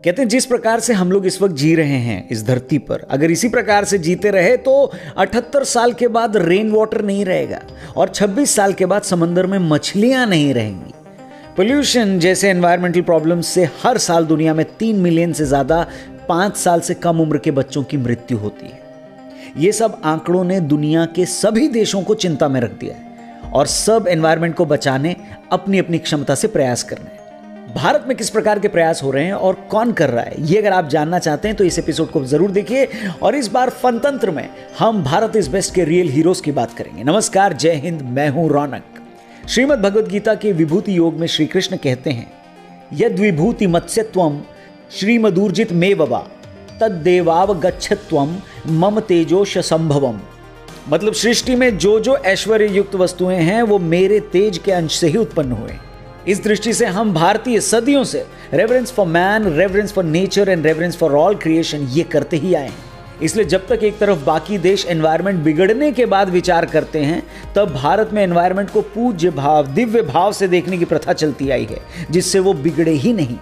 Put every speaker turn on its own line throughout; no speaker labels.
कहते हैं जिस प्रकार से हम लोग इस वक्त जी रहे हैं इस धरती पर, अगर इसी प्रकार से जीते रहे तो 78 साल के बाद रेन वाटर नहीं रहेगा और 26 साल के बाद समंदर में मछलियां नहीं रहेंगी। पोल्यूशन जैसे एनवायरमेंटल प्रॉब्लम्स से हर साल दुनिया में 3 मिलियन से ज्यादा 5 साल से कम उम्र के बच्चों की मृत्यु होती है। ये सब आंकड़ों ने दुनिया के सभी देशों को चिंता में रख दिया है और सब एनवायरमेंट को बचाने अपनी अपनी क्षमता से प्रयास कर रहे हैं। भारत में किस प्रकार के प्रयास हो रहे हैं और कौन कर रहा है, ये अगर आप जानना चाहते हैं तो इस एपिसोड को जरूर देखिए। और इस बार फनतंत्र में हम भारत इज बेस्ट के रियल हीरोज की बात करेंगे। नमस्कार, जय हिंद, मैं हूं रौनक। श्रीमद् भगवद गीता के विभूति योग में श्री कृष्ण कहते हैं, यद विभूति मत्स्यत्वम श्रीमदूर्जित मे बबा तद्देवावगच्छत्वम मम तेजोश संभवम। मतलब सृष्टि में जो जो ऐश्वर्य युक्त वस्तुएं हैं वो मेरे तेज के अंश से ही उत्पन्न हुए। इस दृष्टि से हम भारतीय सदियों से reverence for man, reverence for nature and reverence for all creation ये करते ही आए हैं। इसलिए जब तक एक तरफ बाकी देश एनवायरनमेंट बिगड़ने के बाद विचार करते हैं, तब भारत में एनवायरनमेंट को पूज्य भाव, दिव्य भाव से देखने की प्रथा चलती आई है, जिससे वो बिगड़े ही नहीं।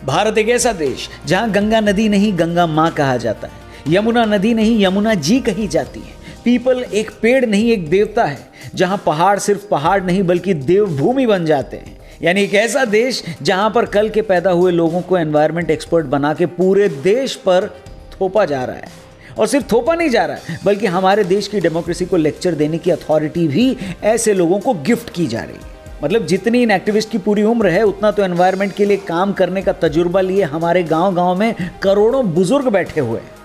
भारत एक ऐसा देश जहां गंगा नदी नहीं गंगा माँ कहा जाता है, यमुना नदी नहीं यमुना जी कही जाती है, पीपल एक पेड़ नहीं एक देवता है, जहां पहाड़ सिर्फ पहाड़ नहीं बल्कि देवभूमि बन जाते हैं। यानी एक ऐसा देश जहां पर कल के पैदा हुए लोगों को एनवायरनमेंट एक्सपर्ट बना के पूरे देश पर थोपा जा रहा है। और सिर्फ थोपा नहीं जा रहा है बल्कि हमारे देश की डेमोक्रेसी को लेक्चर देने की अथॉरिटी भी ऐसे लोगों को गिफ्ट की जा रही है। मतलब जितनी इन एक्टिविस्ट की पूरी उम्र है उतना तो एनवायरनमेंट के लिए काम करने का तजुर्बा लिए हमारे गांव-गांव में करोड़ों बुजुर्ग बैठे हुए हैं।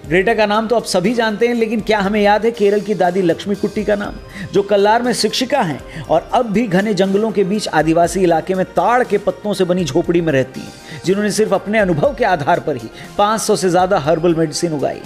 ग्रेटा का नाम तो आप सभी जानते हैं, लेकिन क्या हमें याद है केरल की दादी लक्ष्मीकुट्टी का नाम, जो कल्लार में शिक्षिका हैं और अब भी घने जंगलों के बीच आदिवासी इलाके में ताड़ के पत्तों से बनी झोपड़ी में रहती हैं, जिन्होंने सिर्फ अपने अनुभव के आधार पर ही 500 से ज्यादा हर्बल मेडिसिन उगाई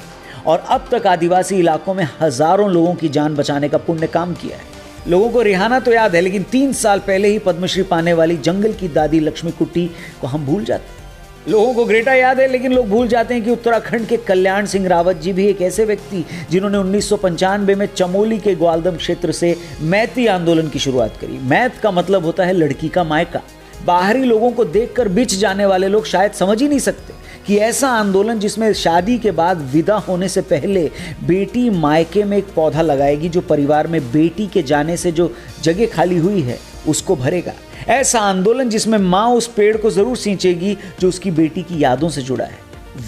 और अब तक आदिवासी इलाकों में हजारों लोगों की जान बचाने का पुण्य काम किया है। लोगों को रिहाना तो याद है, लेकिन 3 साल पहले ही पद्मश्री पाने वाली जंगल की दादी लक्ष्मीकुट्टी को हम भूल जाते हैं। लोगों को ग्रेटा याद है, लेकिन लोग भूल जाते हैं कि उत्तराखंड के कल्याण सिंह रावत जी भी एक ऐसे व्यक्ति जिन्होंने 1995 में चमोली के ग्वालदम क्षेत्र से मैती आंदोलन की शुरुआत करी। मैत का मतलब होता है लड़की का मायका। बाहरी लोगों को देखकर बिछ जाने वाले लोग शायद समझ ही नहीं सकते कि ऐसा आंदोलन जिसमें शादी के बाद विदा होने से पहले बेटी मायके में एक पौधा लगाएगी जो परिवार में बेटी के जाने से जो जगह खाली हुई है उसको भरेगा। ऐसा आंदोलन जिसमें माँ उस पेड़ को जरूर सींचेगी जो उसकी बेटी की यादों से जुड़ा है।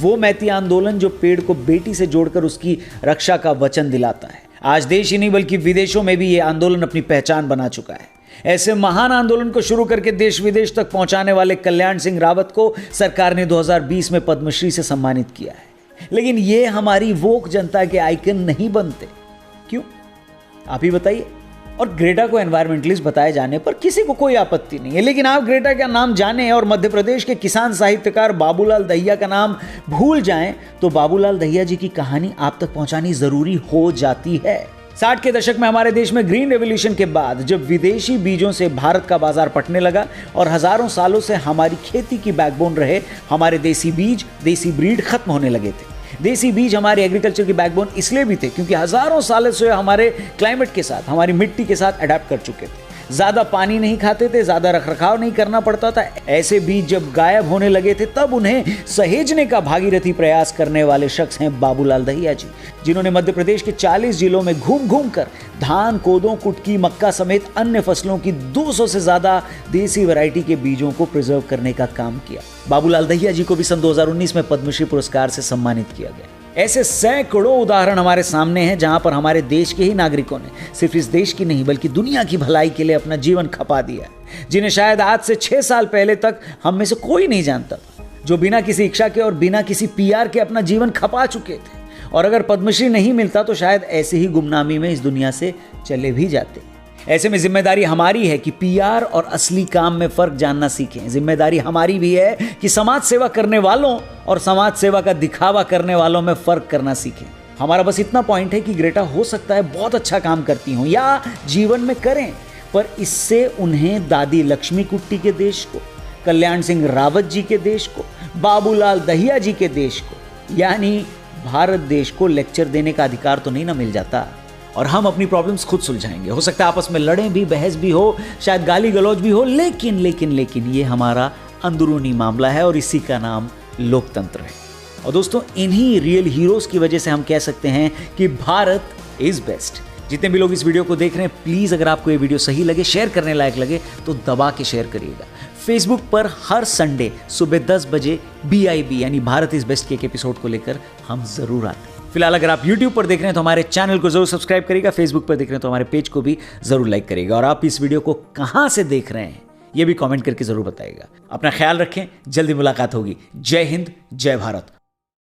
वो मैती आंदोलन जो पेड़ को बेटी से जोड़कर उसकी रक्षा का वचन दिलाता है। आज देश ही नहीं बल्कि विदेशों में भी ये आंदोलन अपनी पहचान बना चुका है। ऐसे महान आंदोलन को शुरू करके देश विदेश तक पहुंचाने वाले कल्याण सिंह रावत को सरकार ने 2020 में पद्मश्री से सम्मानित किया है। लेकिन ये हमारी वोक जनता के आइकन नहीं बनते, क्यों आप ही बताइए। और ग्रेटा को एनवायरमेंटलिस्ट बताए जाने पर किसी को कोई आपत्ति नहीं है, लेकिन आप ग्रेटा का नाम जानें और मध्य प्रदेश के किसान साहित्यकार बाबूलाल दहिया का नाम भूल जाएं तो बाबूलाल दहिया जी की कहानी आप तक पहुंचानी जरूरी हो जाती है। 60 के दशक में हमारे देश में ग्रीन रेवोल्यूशन के बाद जब विदेशी बीजों से भारत का बाजार पटने लगा और हजारों सालों से हमारी खेती की बैकबोन रहे हमारे देसी बीज, देसी ब्रीड खत्म होने लगे थे। देसी बीज हमारे एग्रीकल्चर की बैकबोन इसलिए भी थे क्योंकि हजारों सालों से हमारे क्लाइमेट के साथ, हमारी मिट्टी के साथ अडेप्ट कर चुके थे। ज्यादा पानी नहीं खाते थे, ज्यादा रखरखाव नहीं करना पड़ता था। ऐसे बीज जब गायब होने लगे थे तब उन्हें सहेजने का भागीरथी प्रयास करने वाले शख्स हैं बाबूलाल दहिया जी, जिन्होंने मध्य प्रदेश के 40 जिलों में घूम घूम कर धान, कोदो, कुटकी, मक्का समेत अन्य फसलों की 200 से ज्यादा देसी वैरायटी के बीजों को प्रिजर्व करने का काम किया। बाबूलाल दहिया जी को भी सन 2019 में पद्मश्री पुरस्कार से सम्मानित किया गया। ऐसे सैकड़ों उदाहरण हमारे सामने हैं जहां पर हमारे देश के ही नागरिकों ने सिर्फ इस देश की नहीं बल्कि दुनिया की भलाई के लिए अपना जीवन खपा दिया, जिन्हें शायद आज से 6 साल पहले तक हम में से कोई नहीं जानता था, जो बिना किसी इच्छा के और बिना किसी पीआर के अपना जीवन खपा चुके थे। और अगर पद्मश्री नहीं मिलता तो शायद ऐसे ही गुमनामी में इस दुनिया से चले भी जाते। ऐसे में जिम्मेदारी हमारी है कि पीआर और असली काम में फर्क जानना सीखें। जिम्मेदारी हमारी भी है कि समाज सेवा करने वालों और समाज सेवा का दिखावा करने वालों में फर्क करना सीखें। हमारा बस इतना पॉइंट है कि ग्रेटा हो सकता है बहुत अच्छा काम करती हों या जीवन में करें, पर इससे उन्हें दादी लक्ष्मीकुट्टी के देश को, कल्याण सिंह रावत जी के देश को, बाबूलाल दहिया जी के देश को, यानी भारत देश को लेक्चर देने का अधिकार तो नहीं ना मिल जाता। और हम अपनी प्रॉब्लम्स खुद सुलझाएंगे। हो सकता है आपस में लड़ें भी, बहस भी हो, शायद गाली गलौज भी हो, लेकिन ये हमारा अंदरूनी मामला है और इसी का नाम लोकतंत्र है। और दोस्तों, इन्हीं रियल हीरोज की वजह से हम कह सकते हैं कि भारत इज बेस्ट। जितने भी लोग इस वीडियो को देख रहे हैं, प्लीज अगर आपको ये वीडियो सही लगे, शेयर करने लायक लगे, तो दबा के शेयर करिएगा। फेसबुक पर हर संडे सुबह 10 बजे BIB यानी भारत इज बेस्ट के एक एपिसोड को लेकर हम जरूर आते हैं। फिलहाल अगर आप YouTube पर देख रहे हैं तो हमारे चैनल को जरूर सब्सक्राइब करिएगा, फेसबुक पर देख रहे हैं तो हमारे पेज को भी जरूर लाइक करिएगा, और आप इस वीडियो को कहां से देख रहे हैं ये भी कमेंट करके जरूर बताइएगा। अपना ख्याल रखें, जल्दी मुलाकात होगी। जय हिंद, जय भारत।